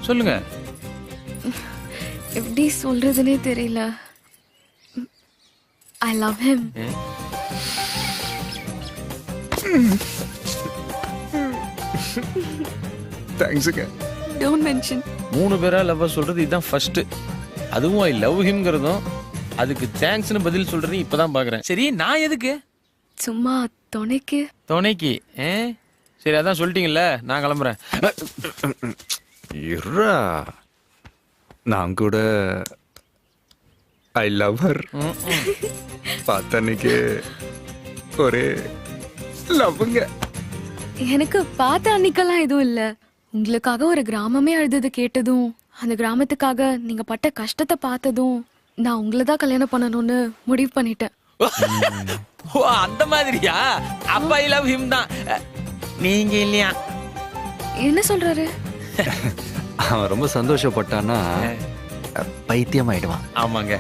சொல்லுங்க. எப்படி சொல்றதுனே தெரியல. I love him. தேங்க்ஸுங்க. Don't mention. 3 பேரா லவ் சொல்றது இதுதான் ஃபர்ஸ்ட். அதுவும் ஐ லவ் ஹிம்ங்கிறதும் அதுக்கு தேங்க்ஸ்னு பதில் சொல்றது இப்பதான் பாக்குறேன். சரி நான் எதுக்கு? சும்மா துணைக்கு. துணைக்கு? சரி அதான் சொல்லிட்டீங்கல்ல, நான் கிளம்புறேன். இருடா, நான் கூட ஐ லவ் ஹர் பார்த்தன்னைக்கு ஒரே லவ்ங்க. எனக்கு பார்த்த அன்னைக்கெல்லாம் எதுவும் இல்ல. உங்களுக்காக ஒரு கிராமமே அழுதது கேட்டதும், அந்த கிராமத்துக்காக நீங்க பட்ட கஷ்டத்தை பார்த்ததும், நான் உங்களை தான் கல்யாணம் பண்ணணும்னு முடிவு பண்ணிட்டேன். ஓ அந்த மாதிரியா? அப்ப ஐ லவ் ஹிம் தான். நீங்க இல்லையா? என்ன சொல்றாரு? அவன் ரொம்ப சந்தோஷப்பட்டான்னா பைத்தியம் ஆயிடுவான். ஆமாங்க.